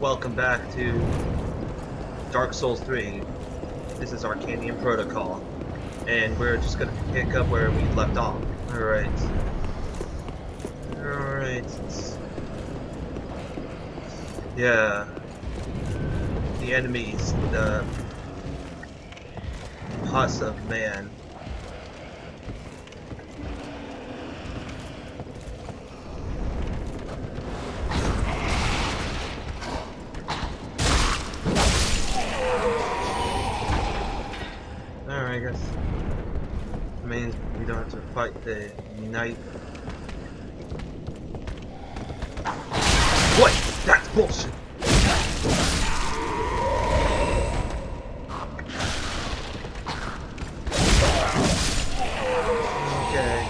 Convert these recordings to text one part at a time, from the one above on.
Welcome back to Dark Souls 3. This is Arcanian Protocol. And we're just gonna pick up where we left off. Alright. Alright. Yeah. The enemies, the pus of man. Alright, I guess. I mean, we don't have to fight the knight. What? That's bullshit! Okay.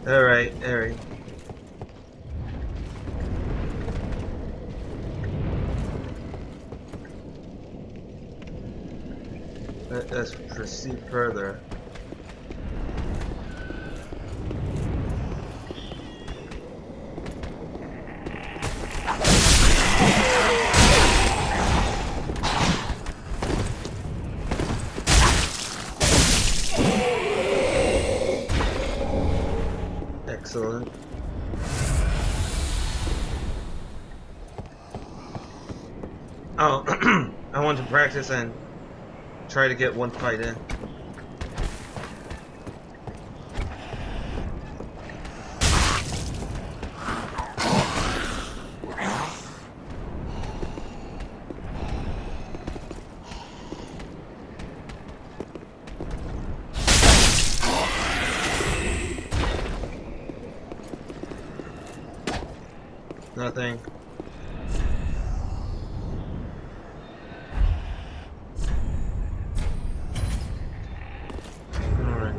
Alright, alright. Let's proceed further. Excellent. Oh, I want to practice and try to get one fight in. Nothing. Alright.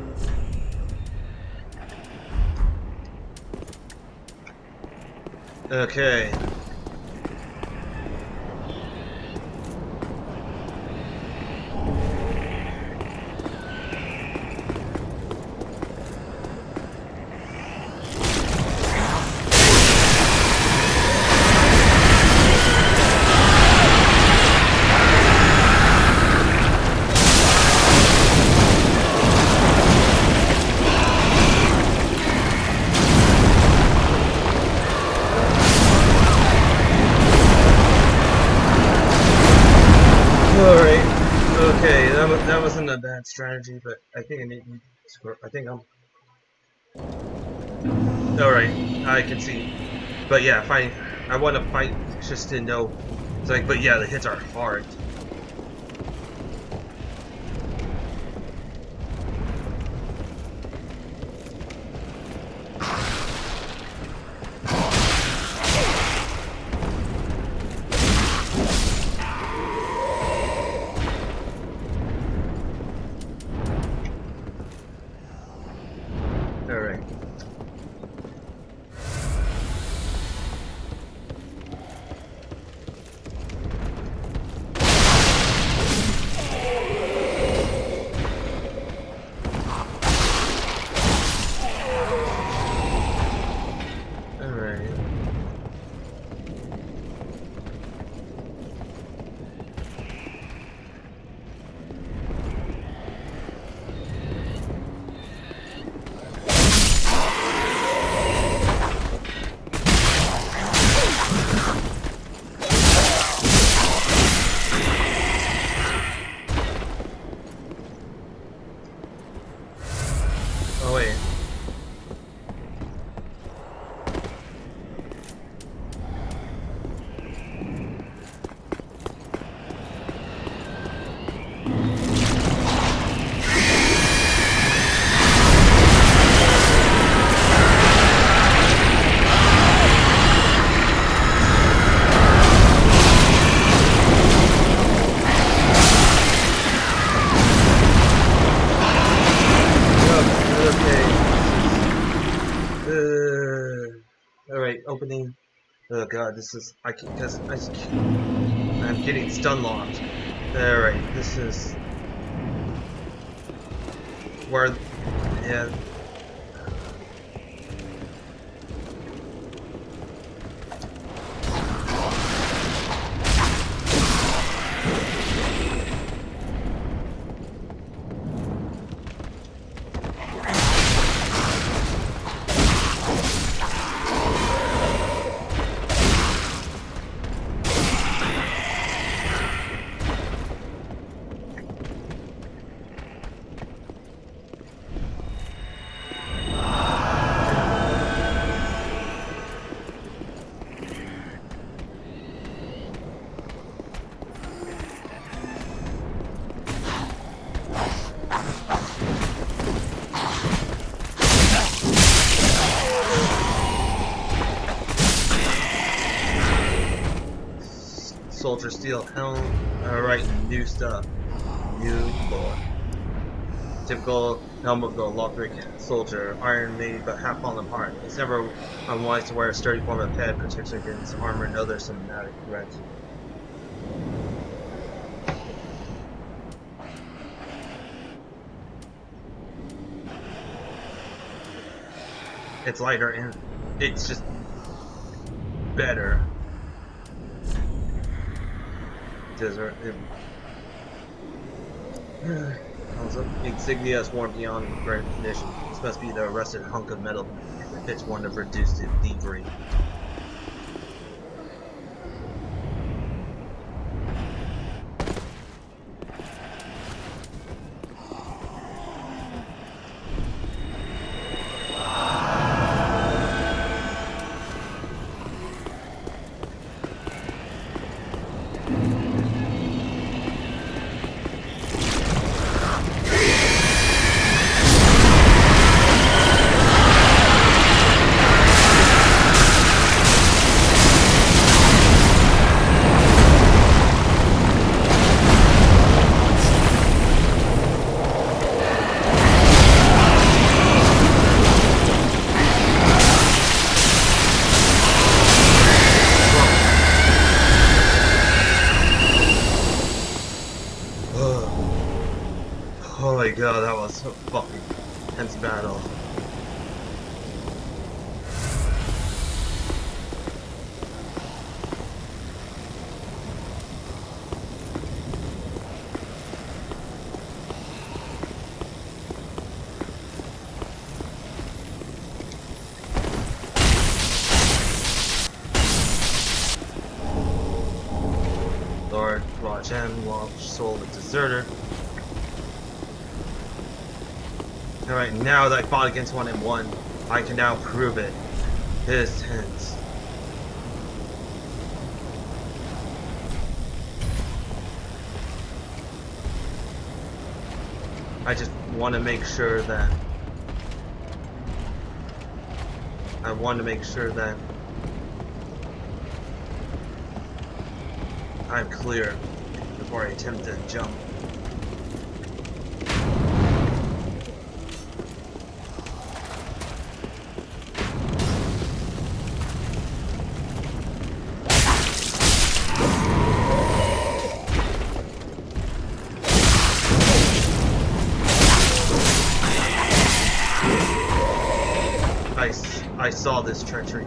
Okay. Alright. Okay, that wasn't a bad strategy, but I think I need to score. I think I'm alright, I can see. But yeah, fighting I wanna fight just to know. It's like, but yeah, the hits are hard. Alright. Alright. Oh wait. Alright, opening. Oh god, this is. I can. Because I'm getting stun locked. Alright, this is. Where. Yeah. soldier steel helm. Alright, new stuff. New lore. Typical helm of the Lothric soldier, iron made but half fallen apart. It's never unwise to wear a sturdy form of head, protection against armor and other cinematic threats. It's lighter and it's just better. Desert. Insignia is worn beyond recognition. This must be the rusted hunk of metal that fits one of reduced to thievery. Oh my god, that was a fucking intense battle. Lord, watch him, watch soul of deserter. Alright, now that I fought against one and won, I can now prove it. His hints. I just want to make sure that I'm clear before I attempt to jump. I saw this treachery.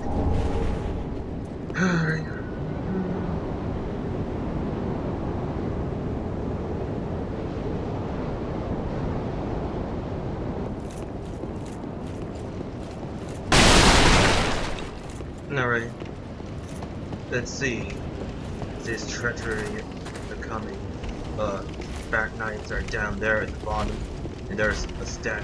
Alright. Let's see. This treachery becoming. Back knights are down there at the bottom, and there's a statue.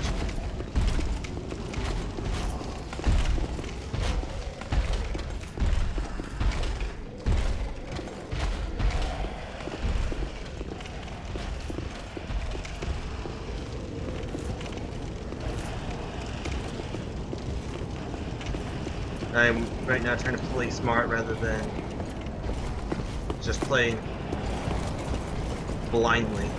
I'm right now trying to play smart rather than just playing blindly.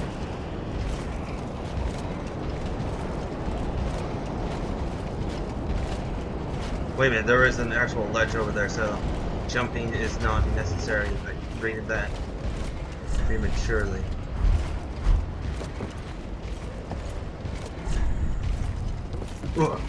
Wait a minute, there is an actual ledge over there, so jumping is not necessary. I read that prematurely. Ugh.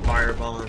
Fireball.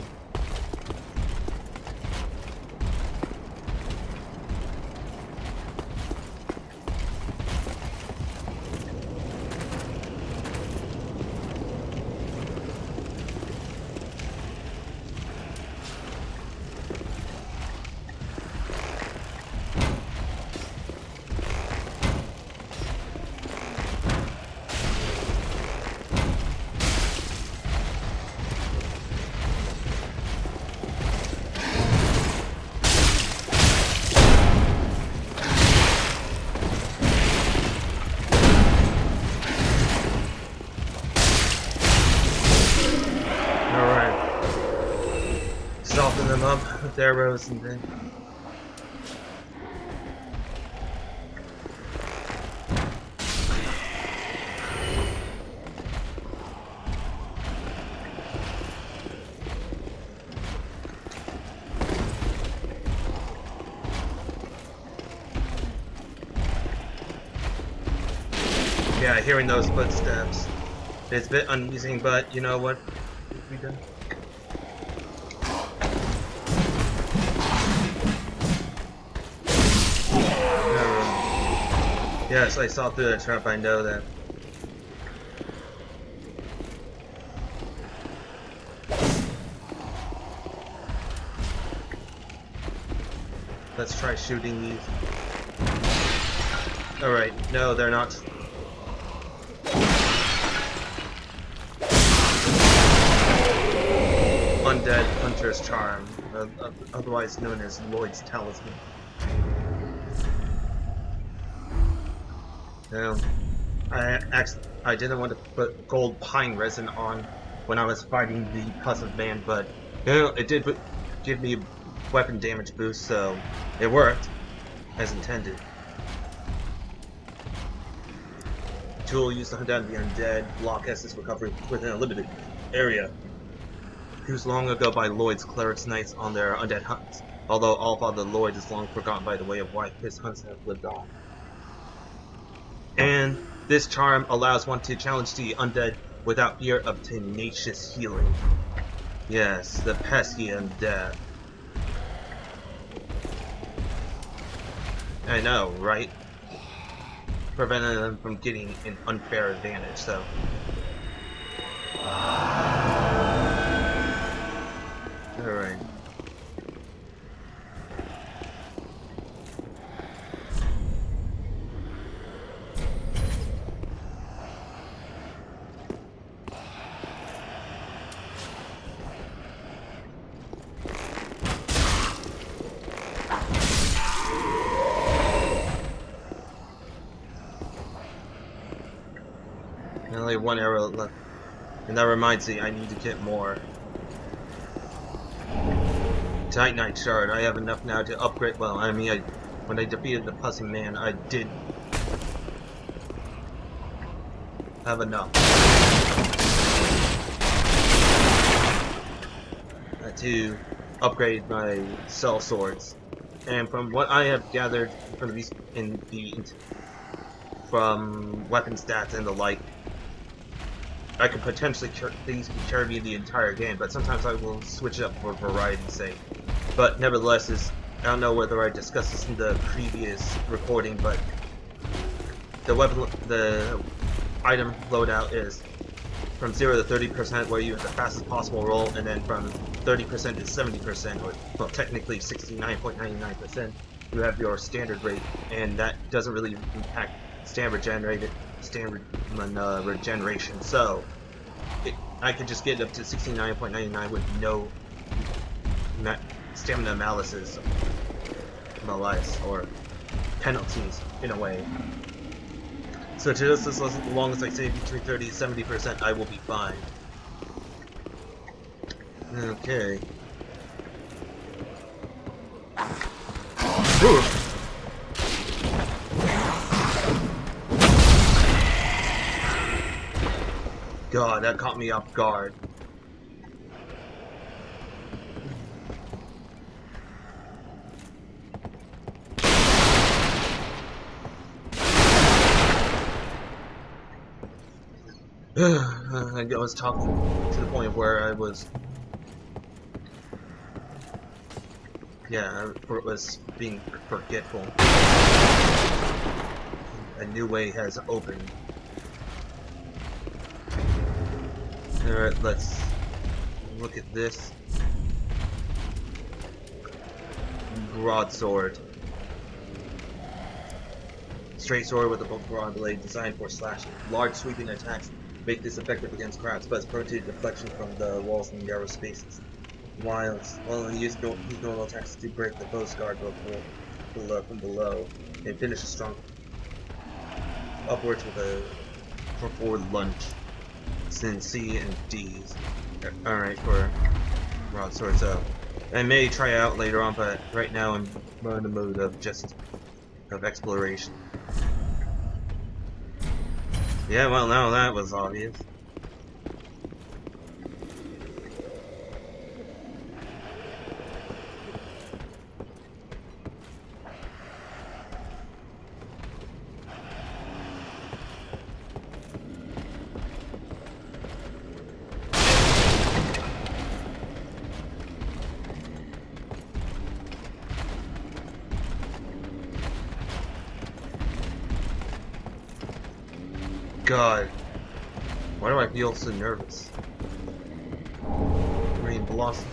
with arrows and then... Yeah, hearing those footsteps. It's a bit uneasy, but you know what? We done. Yes, I saw through that trap, I know that. Let's try shooting these. Alright, no, they're not. Undead Hunter's Charm, otherwise known as Lloyd's Talisman. Now, I didn't want to put gold pine resin on when I was fighting the Pussive Man, but you know, it did give me a weapon damage boost, so it worked as intended. Tool used to hunt down the undead, block Essen's recovery within a limited area. Used long ago by Lloyd's clerics knights on their undead hunts, although Allfather Lloyd is long forgotten by the way of why his hunts have lived on. And this charm allows one to challenge the undead without fear of tenacious healing. Yes, the pesky undead. I know, right? Preventing them from getting an unfair advantage, so... Alright. Only one arrow left. And that reminds me, I need to get more. Titanite shard. I have enough now to upgrade. Well, I mean, when I defeated the Pussy Man, I did have enough to upgrade my cell swords. And from what I have gathered from from weapon stats and the like, I could potentially carry me the entire game, but sometimes I will switch it up for variety's sake. But nevertheless, I don't know whether I discussed this in the previous recording, but the item loadout is from 0 to 30% where you have the fastest possible roll, and then from 30% to 70%, or well, technically 69.99%, you have your standard rate, and that doesn't really impact standard regeneration. So I could just get up to 69.99 with no stamina analysis, or penalties in a way. So just as long as I say between 30 and 70%, I will be fine. Okay. Ooh. God, that caught me off guard. I was talking to the point where I was... Yeah, I was being forgetful. A new way has opened. Alright, let's look at this. Broadsword. Straight sword with a broad blade designed for slashing. Large sweeping attacks make this effective against crowds, but it's prone to deflection from the walls and narrow spaces. While use normal attacks to break the foe's guard from below, and finish a strong upwards with a forward lunge. Then C and D's. Alright, for broadsword, so I may try out later on, but right now I'm more in the mood of exploration. Yeah, well, now that was obvious. God, why do I feel so nervous? Green blossom.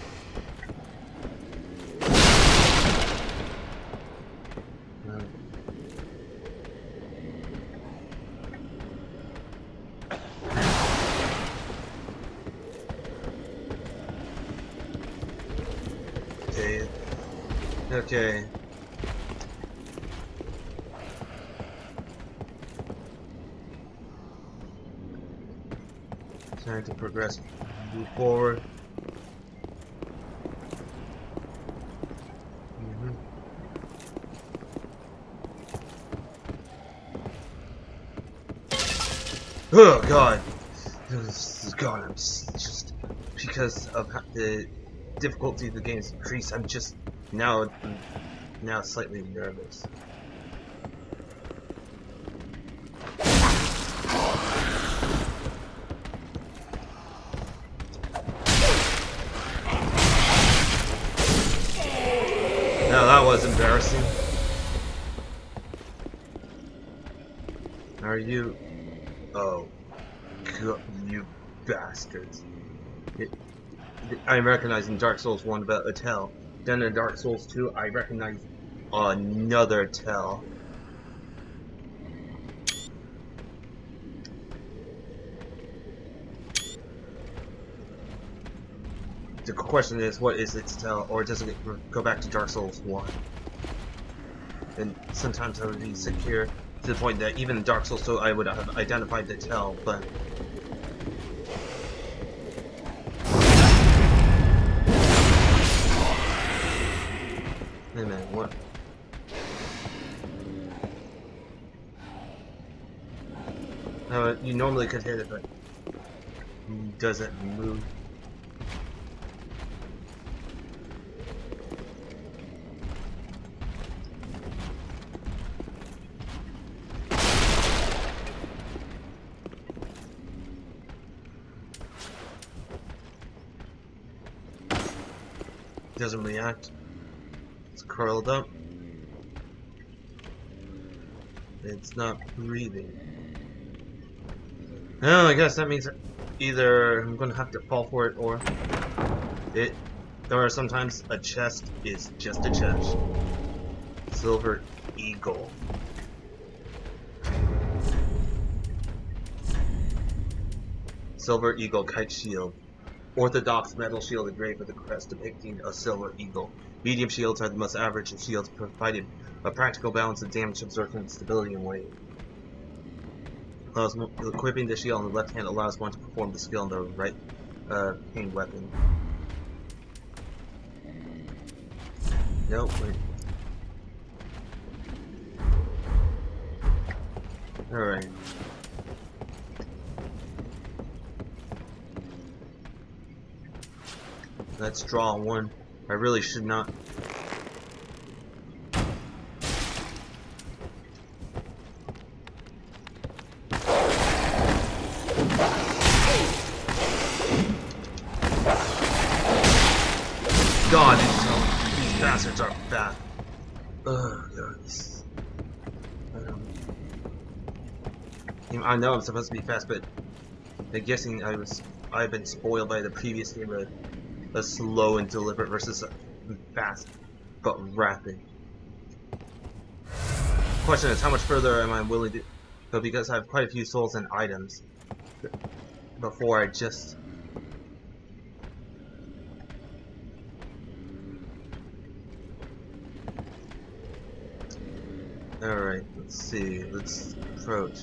Okay. Okay. Time to progress. Move forward. Oh God! God, I'm just because of the difficulty of the game's increased. I'm just now slightly nervous. Now that was embarrassing. Are you? Oh, God, you bastards! I recognize in Dark Souls 1 about a tell. Then in Dark Souls 2, I recognize another tell. The question is, what is its tell, or does it go back to Dark Souls 1? And sometimes I would be secure to the point that even in Dark Souls 2 I would have identified the tell, but... Wait a minute, what? You normally could hit it, but it doesn't move. Doesn't react. It's curled up. It's not breathing. Well, I guess that means either I'm gonna have to fall for it, or sometimes a chest is just a chest. Silver Eagle. Silver Eagle Kite Shield. Orthodox metal shield engraved with a crest depicting a silver eagle. Medium shields are the most average of shields, providing a practical balance of damage absorption, stability, and weight. Equipping the shield on the left hand allows one to perform the skill on the right hand weapon. Nope. Wait. Alright. Let's draw one. I really should not. God, these bastards are bad. Ugh, God. I know I'm supposed to be fast, but I'm guessing I've been spoiled by the previous game of a slow and deliberate versus a fast but rapid. Question is, how much further am I willing to go, because I have quite a few souls and items before I just... Alright, let's see, let's approach.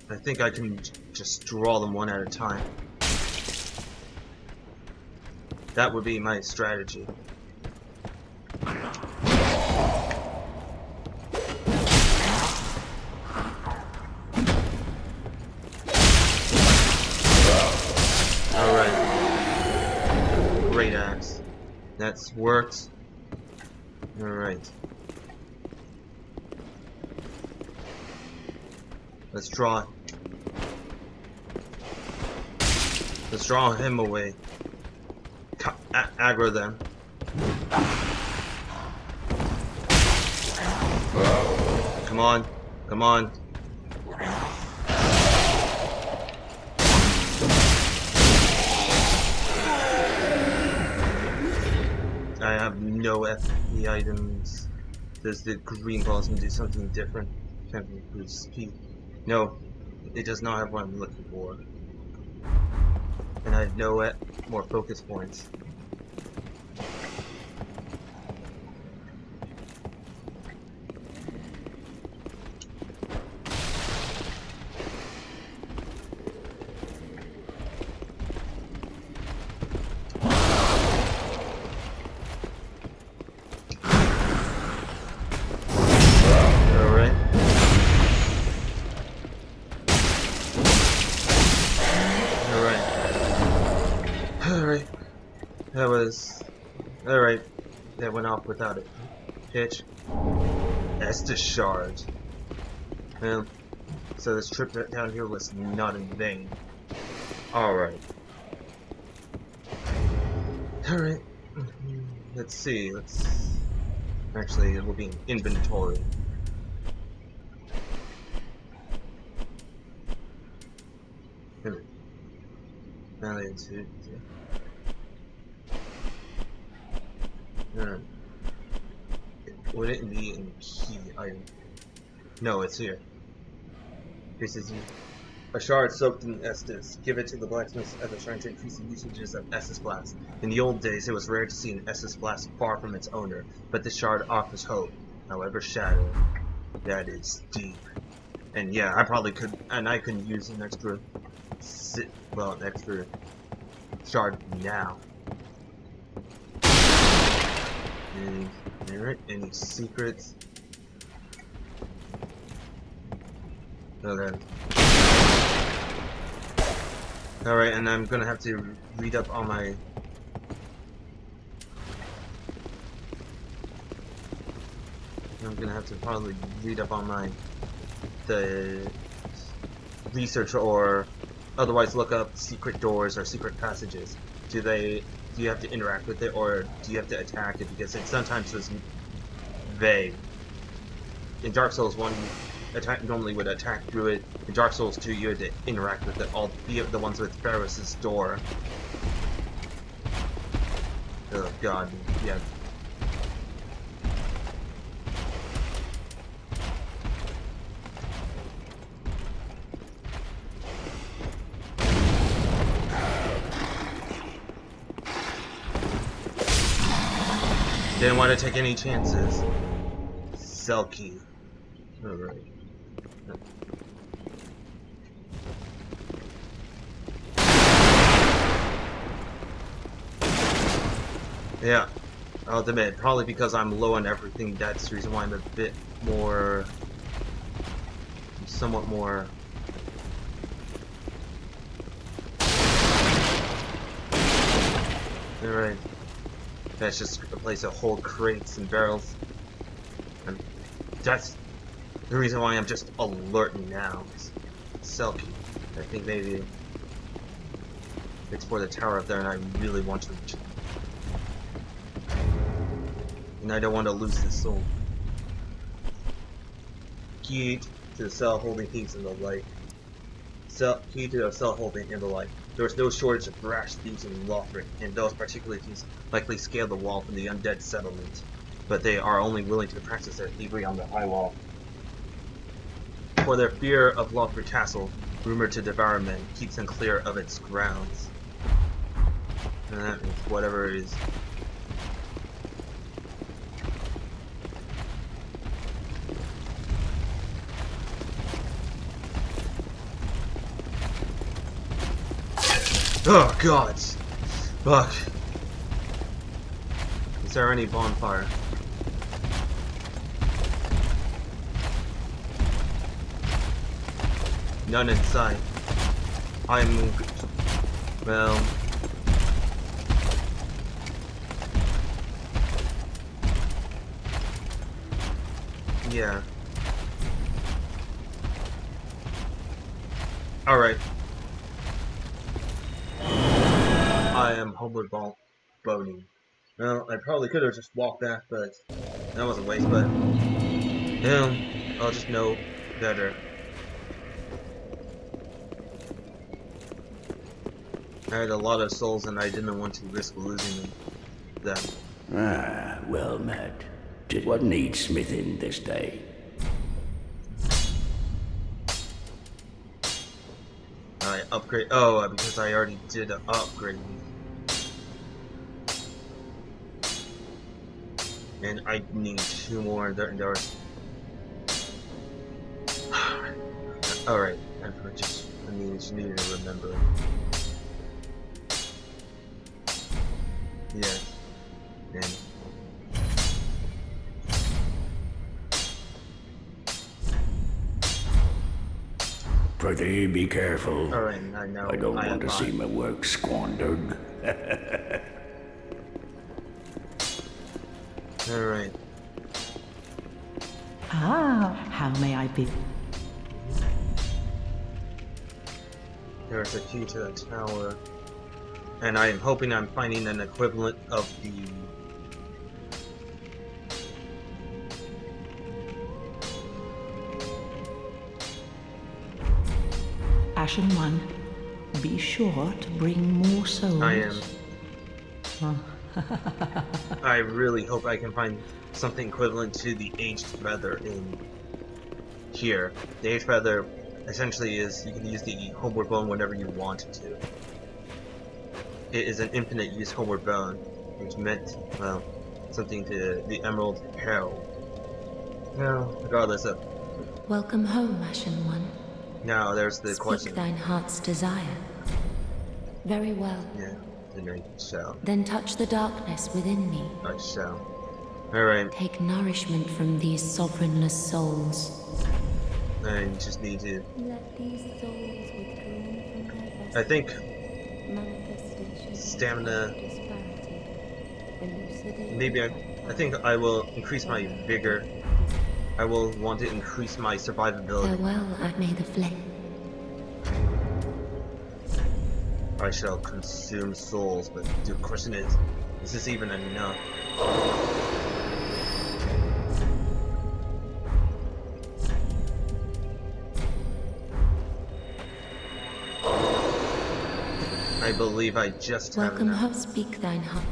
I think I can just draw them one at a time. That would be my strategy. Alright. Great axe. That's worked. Alright. Let's draw him away. Aggro them. Come on. Come on. I have no FP items. Does the green blossom do something different? Can we boost speed? No, it does not have what I'm looking for. And I have no more focus points. That was... Alright. That went off without it. Pitch. Estus Shard. Well, so this trip down here was not in vain. Alright. Alright. Let's see. Actually, it will be in inventory. Would it be in key item? No, it's here. This is a shard soaked in Estus. Give it to the blacksmith at the shrine to increase the usages of Estus Blast. In the old days, it was rare to see an Estus Blast far from its owner, but this shard offers hope, however shattered. That is deep. And yeah, I probably could, and I can use an extra shard now. Alright, any secrets? Okay. Alright, and I'm gonna have to read up on my... I'm gonna have to probably read up on the research, or otherwise look up secret doors or secret passages. Do you have to interact with it, or do you have to attack it? Because it sometimes was vague. In Dark Souls 1, normally would attack through it. In Dark Souls 2, you had to interact with it, all the ones with Ferris's door. Oh god, yeah. Didn't want to take any chances. Cell key. Alright. Yeah, I'll admit, probably because I'm low on everything, that's the reason why I'm a bit more... somewhat more... Alright. That's just a place to hold crates and barrels. And that's the reason why I'm just alert now. Cell key. I think maybe it's for the tower up there, and I really want to reach it. And I don't want to lose this soul. Key to the cell holding thieves in the light. Key to the cell holding in the light. There was no shortage of brash thieves in Lothric, and those particular thieves likely scaled the wall from the undead settlement. But they are only willing to practice their thievery on the high wall. For their fear of Lothric Castle, rumored to devour men, keeps them clear of its grounds. And that means whatever is... Oh god! Fuck. there any bonfire? None in sight. Well... yeah. Alright. I am homeward boning. Well, I probably could have just walked back, but that was a waste, but... yeah, I'll just know better. I had a lot of souls and I didn't want to risk losing them. Ah, well met. What needs smithing this day? I upgrade. Oh, because I already did an upgrade. And I need 2 more. There's. Alright, I just need to remember. Yeah. And. Prithee, be careful. Alright, I know. I don't want to see my work squandered. Alright. Ah, how may I be? There's a key to the tower. And I am hoping I'm finding an equivalent of the... Ashen One, be sure to bring more souls. I am. I really hope I can find something equivalent to the aged feather in here. The aged feather essentially is you can use the homeward bone whenever you want to. It is an infinite use homeward bone, which meant, well, something to the Emerald Herald. Now, regardless of... Welcome home, Ashen One. Now, there's the Speak question. thine heart's desire. Very well. Yeah, then I shall. Then touch the darkness within me. I shall. Alright, Take nourishment from these sovereignless souls. I just need to... Let these souls withdrawn from their vessels. I think Manifestations stamina... elucidate. Maybe I think I will increase my vigor. I will want to increase my survivability. Farewell, I may the flame. I shall consume souls, but the question is this even enough? I believe I just have Welcome enough. home, speak thine heart.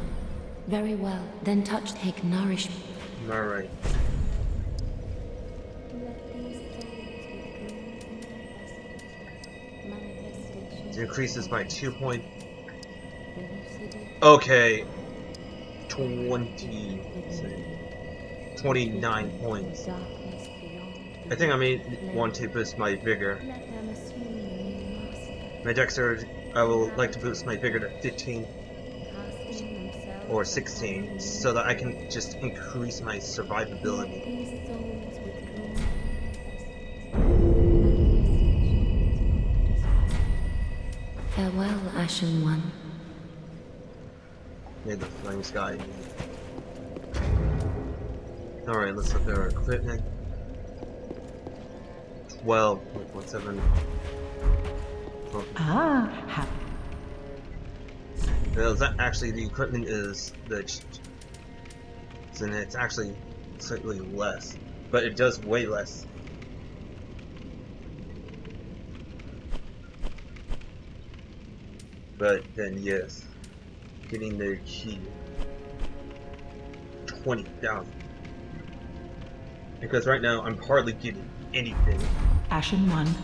Very well, then touch, take nourishment. Alright. It increases by 2 point. Okay. 29 points. I think I may want to boost my vigor. My dexterity, I will like to boost my vigor to 15 or 16 so that I can just increase my survivability. Farewell, Ashen One. May the flames guide me. Alright, let's look at our equipment. 12.17. Ah, how... Well, that actually the equipment is the... and it's actually slightly less. But it does way less. But then yes, getting the key 20,000 because right now I'm hardly getting anything. Ashen One.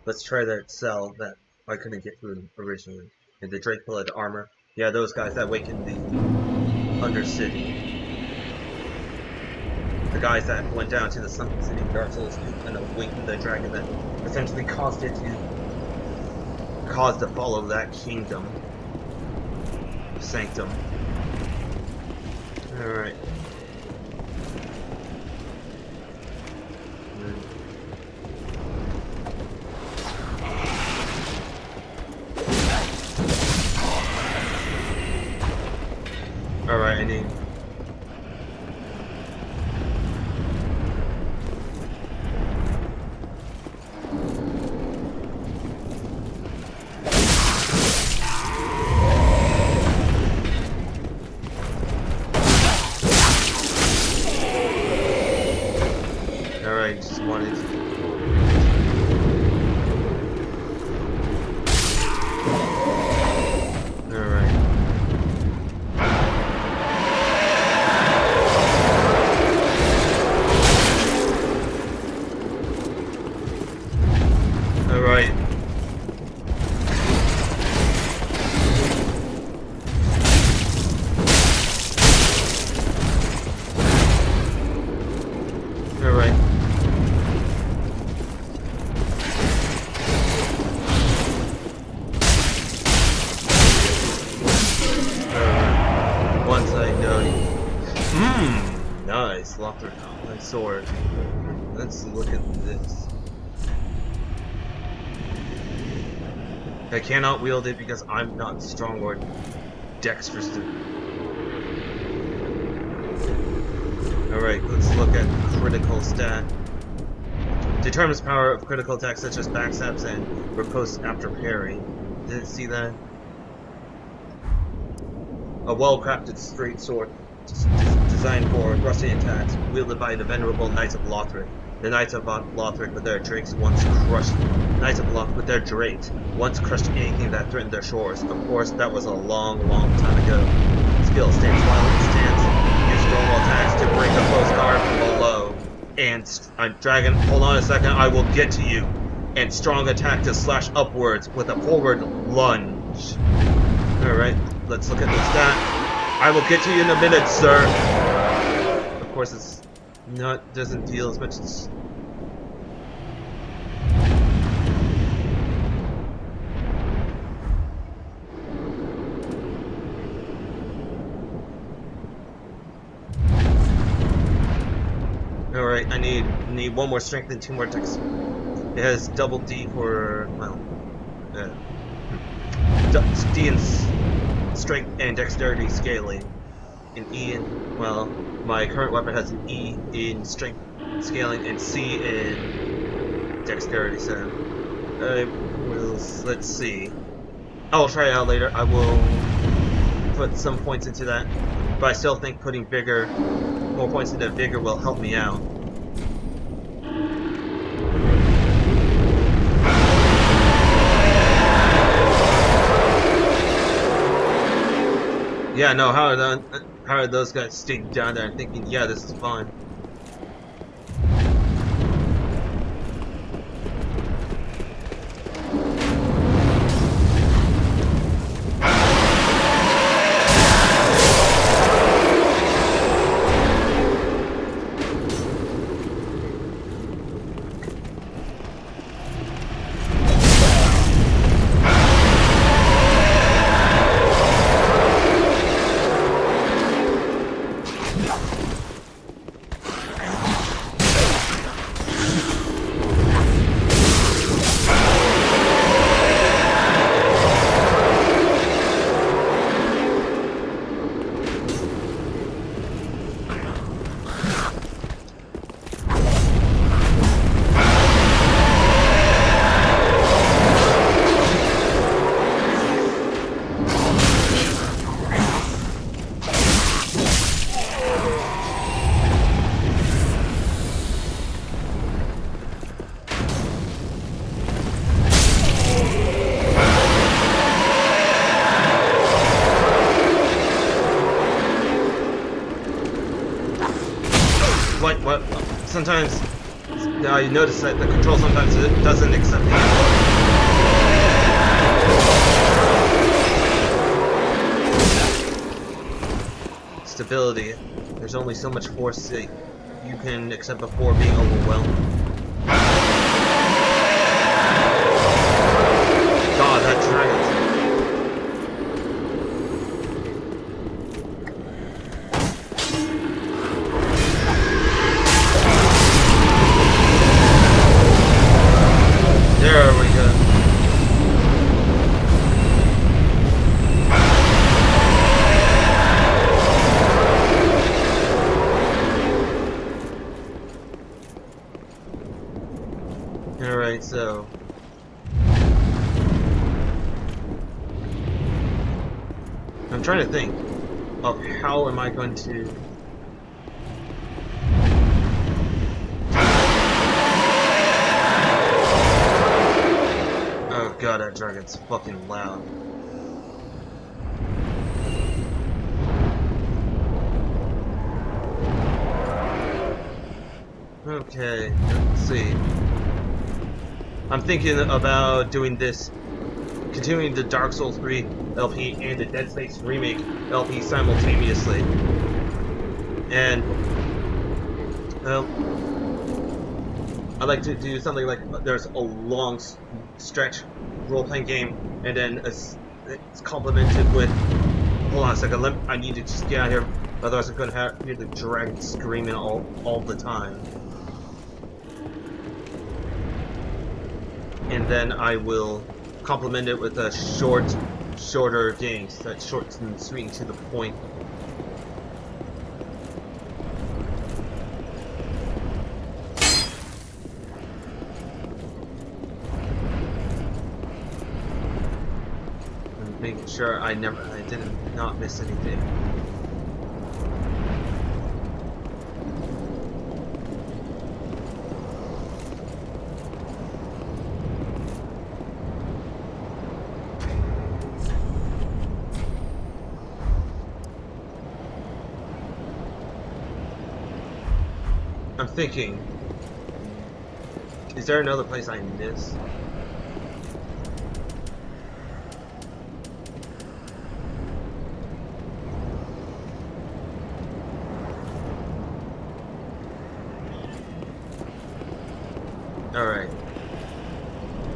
Let's try that cell that I couldn't get through originally. And the Drake Bullet armor. Yeah, those guys that awakened the Undercity. The guys that went down to the Sunken City of Dark Souls 2 and awakened the dragon that essentially caused it to follow that kingdom. Sanctum. Alright. Alright, I need... Alright, just wanted to... Alright. Alright. Alright. Once I know you. Nice. Lothric. Nice sword. Let's look at this. I cannot wield it because I'm not strong or dexterous. Alright, let's look at critical stat. Determines power of critical attacks such as backstabs and riposte after parry. Didn't see that? A well-crafted straight sword designed for thrusting attacks, wielded by the venerable Knights of Lothric. The Knights of Lothric with their drakes once crushed. Knights of Lothric with their drakes once crushed anything that threatened their shores. Of course, that was a long, long time ago. Skill stance while it stands. Use normal attacks to break a foe's guard from below. And dragon, hold on a second, I will get to you. And strong attack to slash upwards with a forward lunge. Alright, let's look at the stat. I will get to you in a minute, sir. Of course, it's not doesn't deal as much as. Alright, I need one more strength and two more dex. It has double D for well, D in strength and dexterity scaling, and E in well, my current weapon has an E in strength scaling and C in dexterity. So, let's see. I'll try it out later. I will put some points into that, but I still think putting more points into vigor will help me out. Yeah, no, how are those guys staying down there and thinking, yeah, this is fine. What? Sometimes Now you notice that the control sometimes it doesn't accept the input. Stability. There's only so much force that you can accept before being overwhelmed. God, that dragon. There we go. Alright, so I'm trying to think of how am I going to Oh god, that dragon's fucking loud. Okay, let's see. I'm thinking about doing this, continuing the Dark Souls 3 LP and the Dead Space Remake LP simultaneously. And, well, I'd like to do something like there's a long stretch role-playing game, and then it's complemented with. Hold on a second. I need to just get out of here, otherwise I'm gonna hear the dragon screaming all the time. And then I will complement it with a shorter games that's short and sweet and to the point. And making sure I did not miss anything. I'm thinking, is there another place I missed? Alright.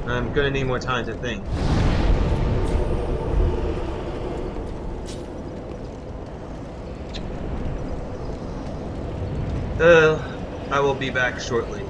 I'm gonna need more time to think. I will be back shortly.